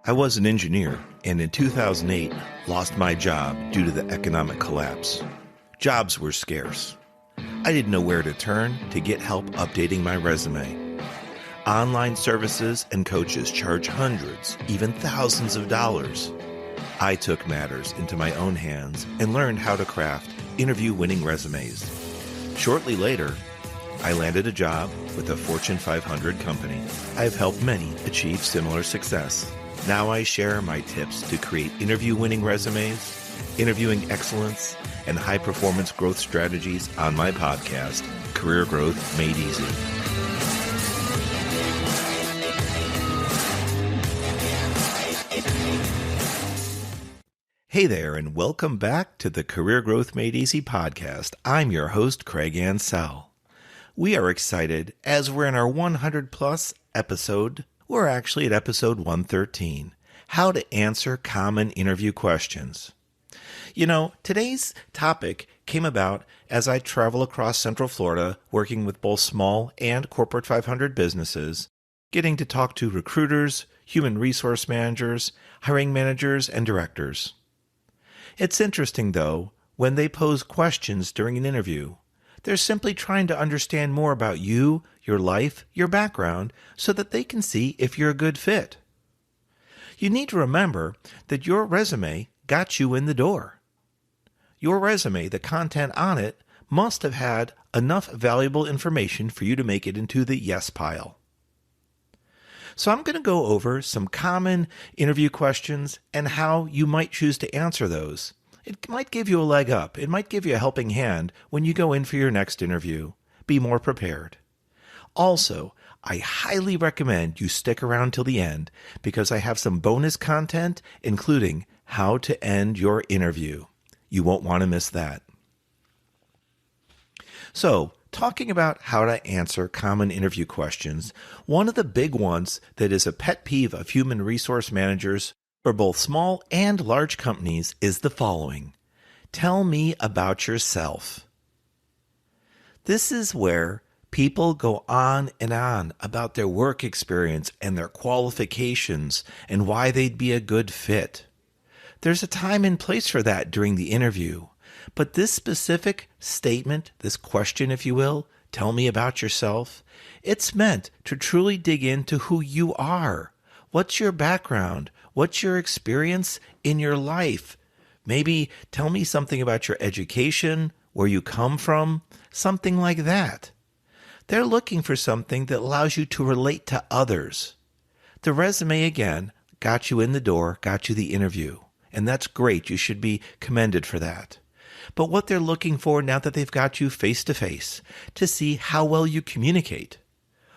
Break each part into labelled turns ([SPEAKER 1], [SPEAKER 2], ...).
[SPEAKER 1] I was an engineer and in 2008 lost my job due to the economic collapse. Jobs were scarce. I didn't know where to turn to get help updating my resume. Online services and coaches charge hundreds, even thousands of dollars. I took matters into my own hands and learned how to craft interview-winning resumes. Shortly later, I landed a job with a Fortune 500 company. I have helped many achieve similar success. Now I share my tips to create interview-winning resumes, interviewing excellence, and high-performance growth strategies on my podcast, Career Growth Made Easy. Hey there, and welcome back to the Career Growth Made Easy podcast. I'm your host, Craig Ansell. We are excited as we're in our 100-plus episode. We're actually at episode 113, How to Answer Common Interview Questions. You know, today's topic came about as I travel across Central Florida, working with both small and corporate 500 businesses, getting to talk to recruiters, human resource managers, hiring managers, and directors. It's interesting, though, when they pose questions during an interview. They're simply trying to understand more about you, your life, your background, so that they can see if you're a good fit. You need to remember that your resume got you in the door. Your resume, the content on it, must have had enough valuable information for you to make it into the yes pile. So I'm going to go over some common interview questions and how you might choose to answer those. It might give you a leg up. It might give you a helping hand when you go in for your next interview. Be more prepared. Also, I highly recommend you stick around till the end because I have some bonus content, including how to end your interview. You won't want to miss that. So, talking about how to answer common interview questions, one of the big ones that is a pet peeve of human resource managers for both small and large companies is the following. Tell me about yourself. This is where people go on and on about their work experience and their qualifications and why they'd be a good fit. There's a time and place for that during the interview, but this specific statement, this question, if you will, tell me about yourself, it's meant to truly dig into who you are. What's your background? What's your experience in your life? Maybe tell me something about your education, where you come from, something like that. They're looking for something that allows you to relate to others. The resume, again, got you in the door, got you the interview, and that's great. You should be commended for that. But what they're looking for now that they've got you face-to-face, to see how well you communicate.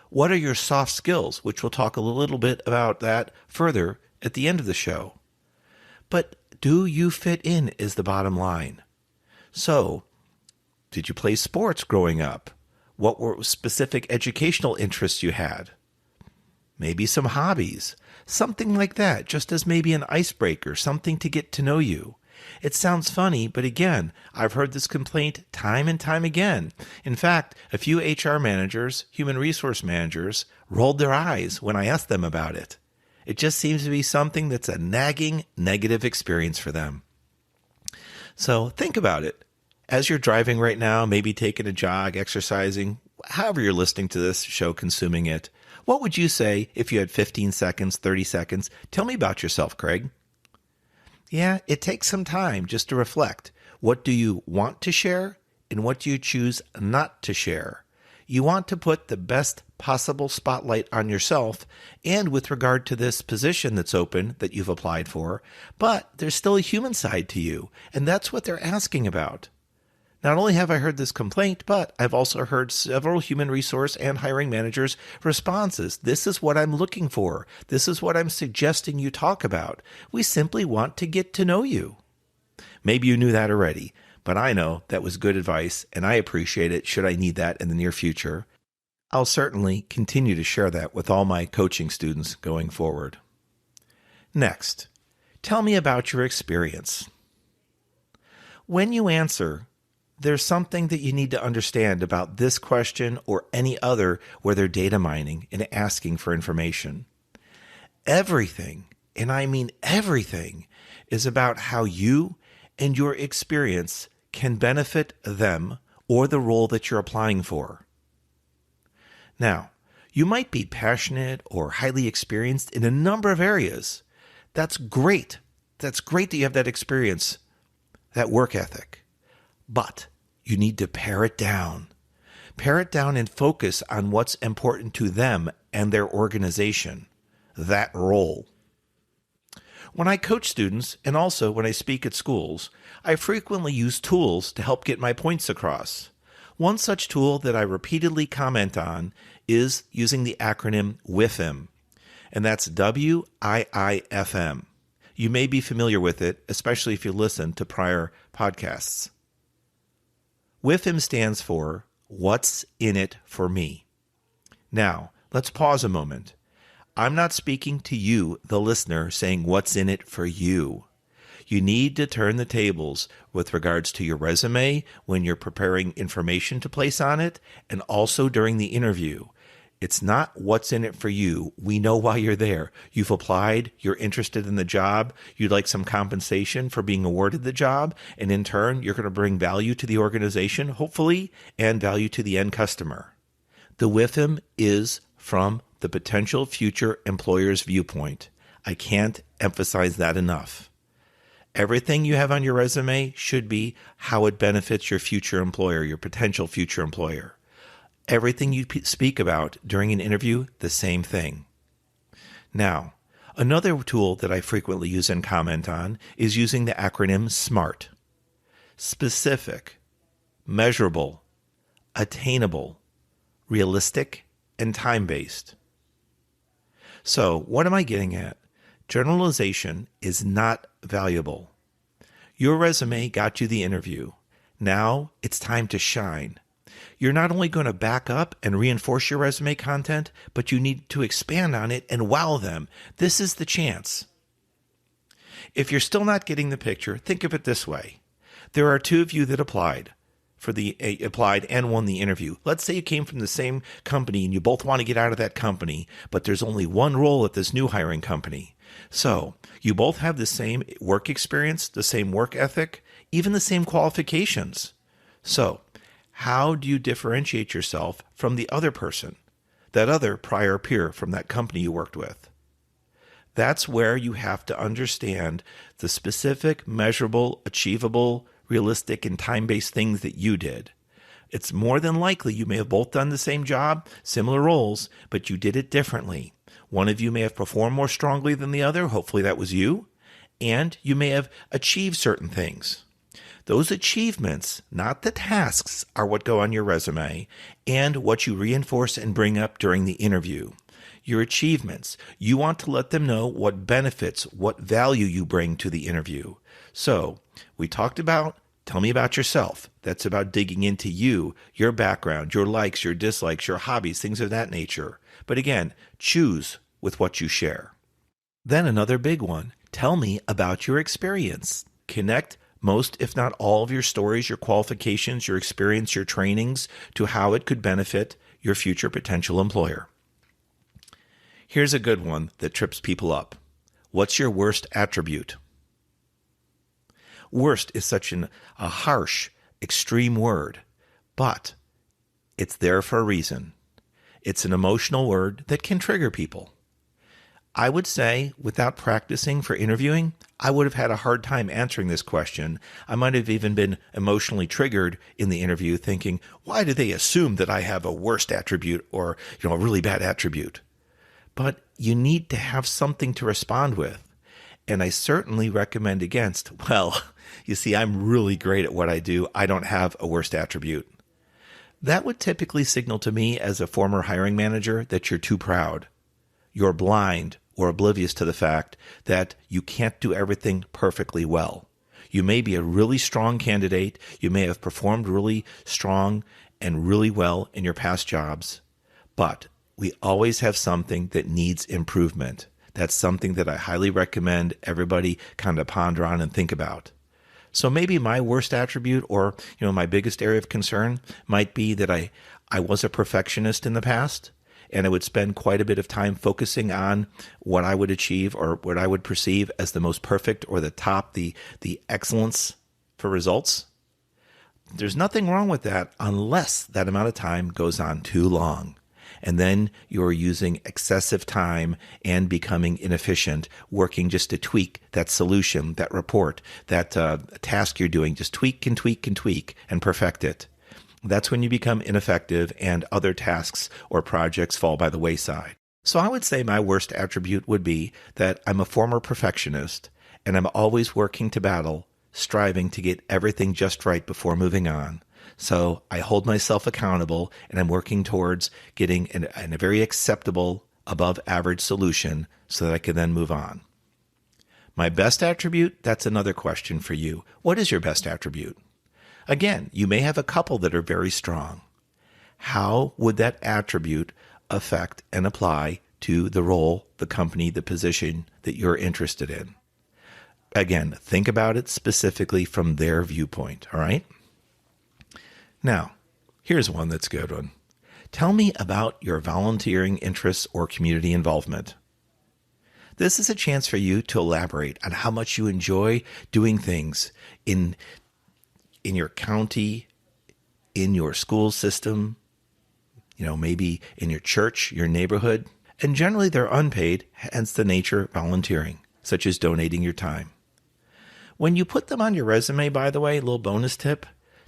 [SPEAKER 1] What are your soft skills, which we'll talk a little bit about that further at the end of the show. But do you fit in is the bottom line. So, did you play sports growing up? What were specific educational interests you had? Maybe some hobbies, something like that, just as maybe an icebreaker, something to get to know you. It sounds funny, but again, I've heard this complaint time and time again. In fact, a few HR managers, human resource managers, rolled their eyes when I asked them about it. It just seems to be something that's a nagging negative experience for them. So think about it. As you're driving right now, maybe taking a jog, exercising, however you're listening to this show, consuming it, what would you say if you had 15 seconds, 30 seconds? Tell me about yourself, Craig. Yeah, it takes some time just to reflect. What do you want to share and what do you choose not to share? You want to put the best possible spotlight on yourself and with regard to this position that's open that you've applied for, but there's still a human side to you, and that's what they're asking about. Not only have I heard this complaint, but I've also heard several human resource and hiring managers' responses. This is what I'm looking for. This is what I'm suggesting you talk about. We simply want to get to know you. Maybe you knew that already, but I know that was good advice, and I appreciate it should I need that in the near future. I'll certainly continue to share that with all my coaching students going forward. Next, tell me about your experience. When you answer, there's something that you need to understand about this question or any other where they're data mining and asking for information. Everything and I mean everything, is about how you and your experience can benefit them or the role that you're applying for. Now, you might be passionate or highly experienced in a number of areas. That's great. That's great that you have that experience, that work ethic. But you need to pare it down. Pare it down and focus on what's important to them and their organization, that role. When I coach students, and also when I speak at schools, I frequently use tools to help get my points across. One such tool that I repeatedly comment on is using the acronym WIIFM, and that's WIIFM. You may be familiar with it, especially if you listen to prior podcasts. WIIFM stands for What's in It for Me. Now, let's pause a moment. I'm not speaking to you, the listener, saying what's in it for you. You need to turn the tables with regards to your resume when you're preparing information to place on it, and also during the interview. It's not what's in it for you. We know why you're there. You've applied, you're interested in the job, you'd like some compensation for being awarded the job, and in turn, you're going to bring value to the organization, hopefully, and value to the end customer. The WIIFM is from the potential future employer's viewpoint. I can't emphasize that enough. Everything you have on your resume should be how it benefits your future employer, your potential future employer. Everything you speak about during an interview, the same thing. Now, another tool that I frequently use and comment on is using the acronym SMART. Specific, measurable, attainable, realistic, and time-based. So, what am I getting at? Generalization is not valuable. Your resume got you the interview. Now it's time to shine. You're not only going to back up and reinforce your resume content, but you need to expand on it and wow them. This is the chance. If you're still not getting the picture, think of it this way. There are two of you that applied and won the interview. Let's say you came from the same company and you both want to get out of that company, but there's only one role at this new hiring company. So you both have the same work experience, the same work ethic, even the same qualifications. So how do you differentiate yourself from the other person, that other prior peer from that company you worked with? That's where you have to understand the specific, measurable, achievable, realistic, and time-based things that you did. It's more than likely you may have both done the same job, similar roles, but you did it differently. One of you may have performed more strongly than the other, hopefully that was you, and you may have achieved certain things. Those achievements, not the tasks, are what go on your resume and what you reinforce and bring up during the interview. Your achievements, you want to let them know what benefits, what value you bring to the interview. So, we talked about, tell me about yourself. That's about digging into you, your background, your likes, your dislikes, your hobbies, things of that nature. But again, choose with what you share. Then another big one, tell me about your experience. Connect most, if not all, of your stories, your qualifications, your experience, your trainings to how it could benefit your future potential employer. Here's a good one that trips people up. What's your worst attribute? Worst is such a harsh, extreme word, but it's there for a reason. It's an emotional word that can trigger people. I would say, without practicing for interviewing, I would have had a hard time answering this question. I might have even been emotionally triggered in the interview thinking, why do they assume that I have a worst attribute or, a really bad attribute? But you need to have something to respond with. And I certainly recommend against, you see, I'm really great at what I do. I don't have a worst attribute. That would typically signal to me as a former hiring manager that you're too proud. You're blind or oblivious to the fact that you can't do everything perfectly well. You may be a really strong candidate. You may have performed really strong and really well in your past jobs, but we always have something that needs improvement. That's something that I highly recommend everybody kind of ponder on and think about. So maybe my worst attribute or, my biggest area of concern might be that I was a perfectionist in the past. and I would spend quite a bit of time focusing on what I would achieve or what I would perceive as the most perfect or the top, the excellence for results. There's nothing wrong with that unless that amount of time goes on too long. And then you're using excessive time and becoming inefficient, working just to tweak that solution, that report, that task you're doing. Just tweak and tweak and tweak and perfect it. That's when you become ineffective and other tasks or projects fall by the wayside. So I would say my worst attribute would be that I'm a former perfectionist and I'm always working to battle, striving to get everything just right before moving on. So I hold myself accountable and I'm working towards getting a very acceptable, above average solution so that I can then move on. My best attribute, that's another question for you. What is your best attribute? Again, you may have a couple that are very strong. How would that attribute affect and apply to the role, the company, the position that you're interested in? Again, think about it specifically from their viewpoint, all right? Now, here's one that's a good one. Tell me about your volunteering interests or community involvement. This is a chance for you to elaborate on how much you enjoy doing things in your county, in your school system, maybe in your church, your neighborhood. And generally they're unpaid, hence the nature of volunteering, such as donating your time. When you put them on your resume, by the way, a little bonus tip,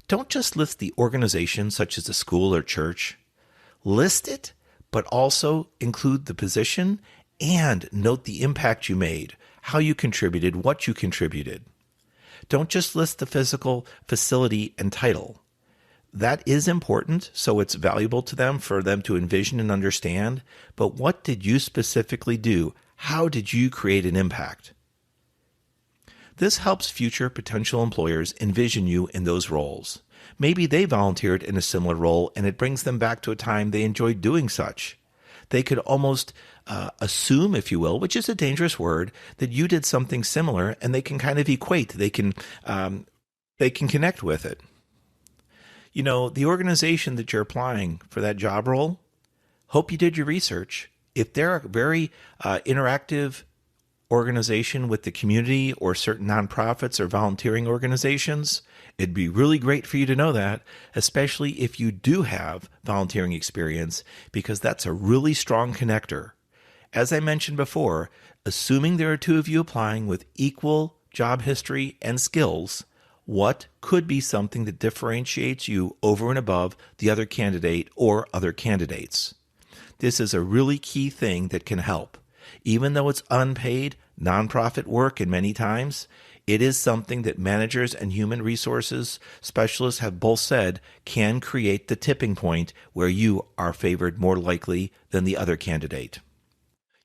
[SPEAKER 1] don't just list the organization such as a school or church. List it, but also include the position and note the impact you made, how you contributed, what you contributed. Don't just list the physical facility and title. That is important, so it's valuable to them for them to envision and understand, but what did you specifically do? How did you create an impact? This helps future potential employers envision you in those roles. Maybe they volunteered in a similar role and it brings them back to a time they enjoyed doing such. They could almost assume, if you will, which is a dangerous word, that you did something similar and they can kind of equate. They can connect with it. The organization that you're applying for that job role, hope you did your research. If they're a very interactive organization with the community or certain nonprofits or volunteering organizations, it'd be really great for you to know that, especially if you do have volunteering experience, because that's a really strong connector. As I mentioned before, assuming there are two of you applying with equal job history and skills, what could be something that differentiates you over and above the other candidate or other candidates? This is a really key thing that can help. Even though it's unpaid, nonprofit work, and many times, it is something that managers and human resources specialists have both said can create the tipping point where you are favored more likely than the other candidate.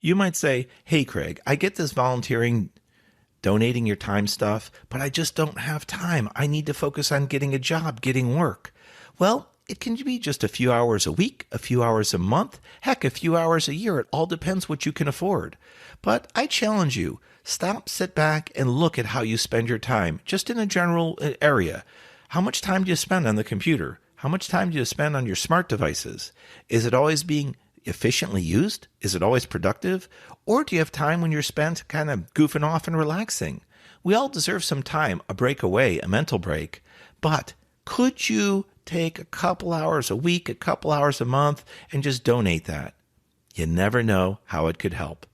[SPEAKER 1] You might say, hey, Craig, I get this volunteering, donating your time stuff, but I just don't have time. I need to focus on getting a job, getting work. Well, it can be just a few hours a week, a few hours a month, heck, a few hours a year. It all depends what you can afford. But I challenge you, stop, sit back, and look at how you spend your time, just in a general area. How much time do you spend on the computer? How much time do you spend on your smart devices? Is it always being efficiently used? Is it always productive? Or do you have time when you're spent kind of goofing off and relaxing? We all deserve some time, a break away, a mental break. But could you take a couple hours a week, a couple hours a month, and just donate that? You never know how it could help.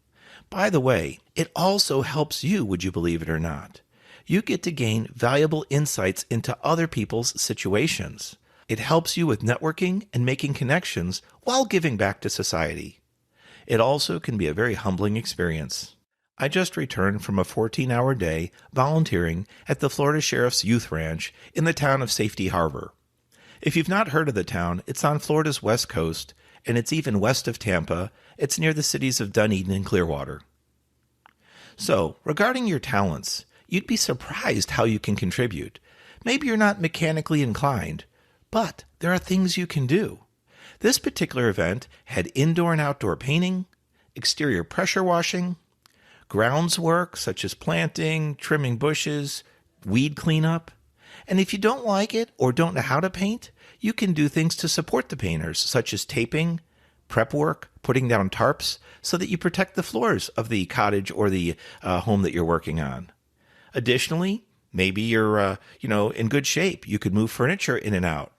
[SPEAKER 1] By the way, it also helps you, would you believe it or not? You get to gain valuable insights into other people's situations. It helps you with networking and making connections while giving back to society. It also can be a very humbling experience. I just returned from a 14-hour day volunteering at the Florida Sheriff's Youth Ranch in the town of Safety Harbor. If you've not heard of the town, it's on Florida's west coast, and it's even west of Tampa. It's near the cities of Dunedin and Clearwater. So, regarding your talents, you'd be surprised how you can contribute. Maybe you're not mechanically inclined, but there are things you can do. This particular event had indoor and outdoor painting, exterior pressure washing, grounds work such as planting, trimming bushes, weed cleanup. And if you don't like it or don't know how to paint, you can do things to support the painters, such as taping, prep work, putting down tarps so that you protect the floors of the cottage or the home that you're working on. Additionally, maybe you're in good shape. You could move furniture in and out.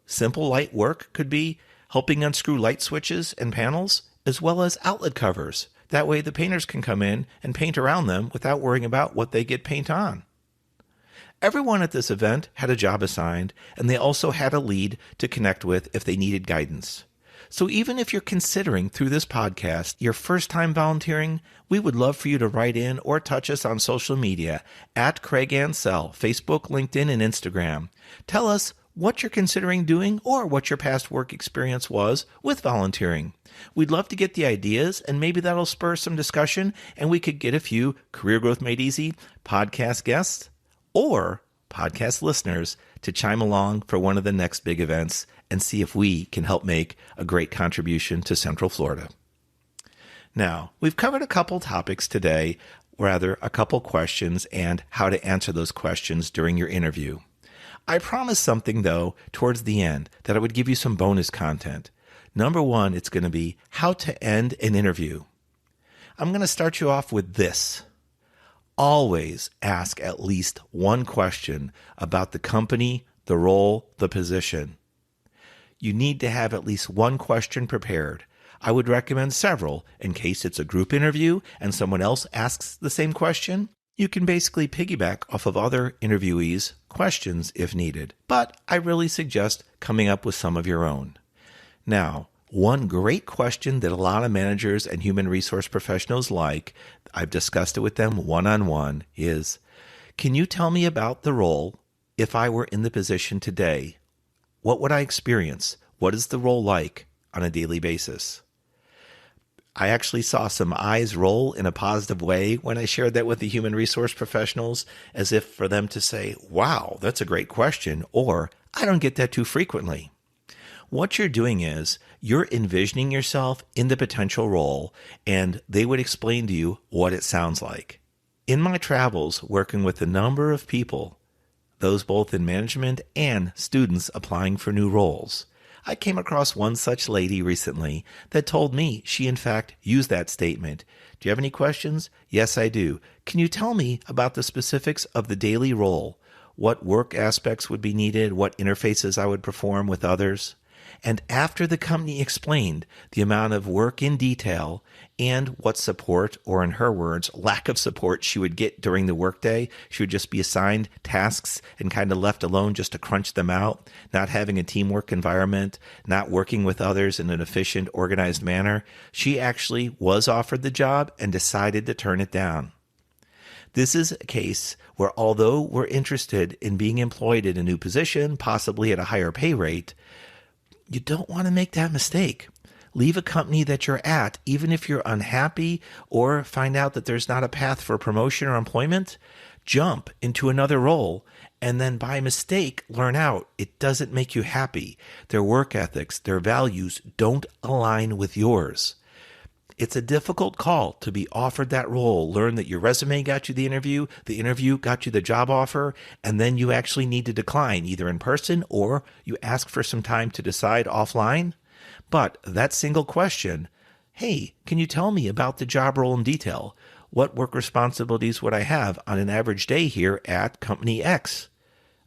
[SPEAKER 1] Simple light work could be helping unscrew light switches and panels, as well as outlet covers. That way the painters can come in and paint around them without worrying about what they get paint on. Everyone at this event had a job assigned, and they also had a lead to connect with if they needed guidance. So even if you're considering through this podcast your first time volunteering, we would love for you to write in or touch us on social media at Craig Ansell, Facebook, LinkedIn, and Instagram. Tell us what you're considering doing or what your past work experience was with volunteering. We'd love to get the ideas, and maybe that'll spur some discussion, and we could get a few Career Growth Made Easy podcast guests or podcast listeners to chime along for one of the next big events and see if we can help make a great contribution to Central Florida. Now, we've covered a couple topics today, a couple questions and how to answer those questions during your interview. I promised something, though, towards the end, that I would give you some bonus content. Number one, it's going to be how to end an interview. I'm going to start you off with this. Always ask at least one question about the company, the role, the position. You need to have at least one question prepared. I would recommend several in case it's a group interview and someone else asks the same question. You can basically piggyback off of other interviewees' questions if needed, but I really suggest coming up with some of your own. Now, one great question that a lot of managers and human resource professionals like, I've discussed it with them one-on-one, is, can you tell me about the role if I were in the position today? What would I experience? What is the role like on a daily basis? I actually saw some eyes roll in a positive way when I shared that with the human resource professionals, as if for them to say, wow, that's a great question, or I don't get that too frequently. What you're doing is you're envisioning yourself in the potential role, and they would explain to you what it sounds like. In my travels, working with a number of people, those both in management and students applying for new roles, I came across one such lady recently that told me she in fact used that statement. Do you have any questions? Yes, I do. Can you tell me about the specifics of the daily role? What work aspects would be needed? What interfaces I would perform with others? And after the company explained the amount of work in detail and what support, or in her words, lack of support she would get during the workday, she would just be assigned tasks and kind of left alone just to crunch them out, not having a teamwork environment, not working with others in an efficient, organized manner. She actually was offered the job and decided to turn it down. This is a case where, although we're interested in being employed in a new position, possibly at a higher pay rate, you don't want to make that mistake. Leave a company that you're at, even if you're unhappy or find out that there's not a path for promotion or employment. Jump into another role and then by mistake learn out it doesn't make you happy. Their work ethics, their values don't align with yours. It's a difficult call to be offered that role. Learn that your resume got you the interview got you the job offer, and then you actually need to decline either in person or you ask for some time to decide offline. But that single question, hey, can you tell me about the job role in detail? What work responsibilities would I have on an average day here at Company X?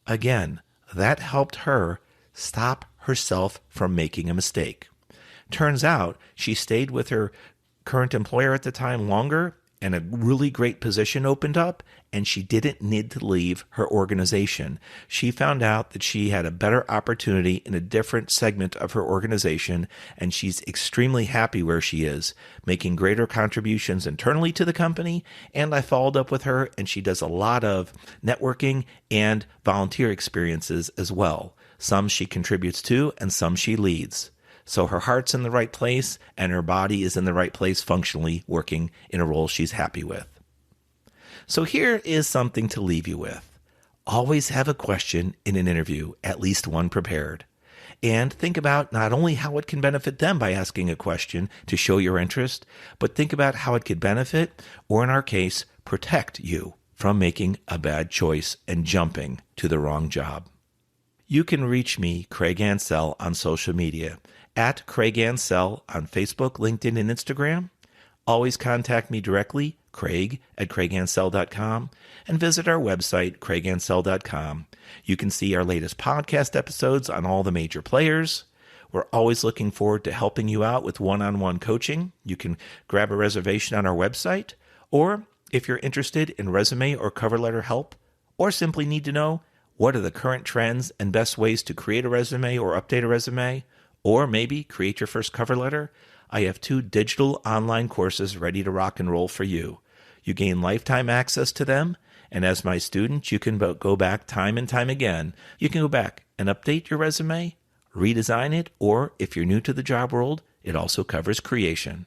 [SPEAKER 1] Again, that helped her stop herself from making a mistake. Turns out she stayed with her current employer at the time longer, and a really great position opened up, and she didn't need to leave her organization. She found out that she had a better opportunity in a different segment of her organization, and she's extremely happy where she is, making greater contributions internally to the company. And I followed up with her, and she does a lot of networking and volunteer experiences as well. Some she contributes to, and some she leads. So her heart's in the right place and her body is in the right place, functionally working in a role she's happy with. So here is something to leave you with. Always have a question in an interview, at least one prepared. And think about not only how it can benefit them by asking a question to show your interest, but think about how it could benefit, or in our case, protect you from making a bad choice and jumping to the wrong job. You can reach me, Craig Ansell, on social media at Craig Ansell on Facebook, LinkedIn, and Instagram. Always contact me directly, Craig at craigansell.com, and visit our website, craigansell.com. You can see our latest podcast episodes on all the major players. We're always looking forward to helping you out with one-on-one coaching. You can grab a reservation on our website, or if you're interested in resume or cover letter help, or simply need to know what are the current trends and best ways to create a resume or update a resume, or maybe create your first cover letter, I have 2 digital online courses ready to rock and roll for you. You gain lifetime access to them, and as my student, you can go back time and time again. You can go back and update your resume, redesign it, or if you're new to the job world, it also covers creation.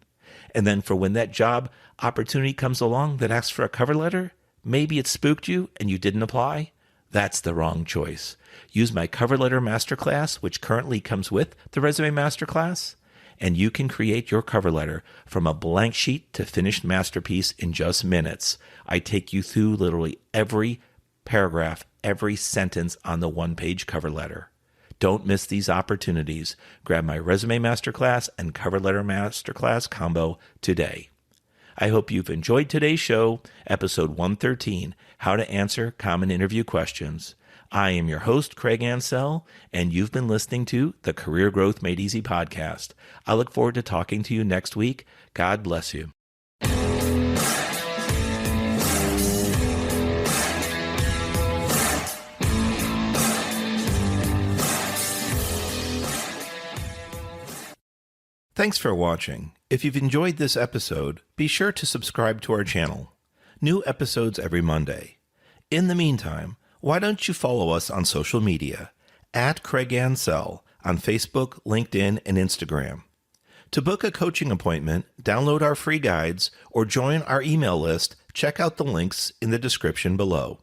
[SPEAKER 1] And then for when that job opportunity comes along that asks for a cover letter, maybe it spooked you and you didn't apply, that's the wrong choice. Use my cover letter masterclass, which currently comes with the resume masterclass, and you can create your cover letter from a blank sheet to finished masterpiece in just minutes. I take you through literally every paragraph, every sentence on the one-page cover letter. Don't miss these opportunities. Grab my resume masterclass and cover letter masterclass combo today. I hope you've enjoyed today's show, episode 113, How to Answer Common Interview Questions. I am your host, Craig Ansell, and you've been listening to the Career Growth Made Easy podcast. I look forward to talking to you next week. God bless you. Thanks for watching. If you've enjoyed this episode, be sure to subscribe to our channel. New episodes every Monday. In the meantime, why don't you follow us on social media at Craig Ansell on Facebook, LinkedIn, and Instagram. To book a coaching appointment, download our free guides, or join our email list, check out the links in the description below.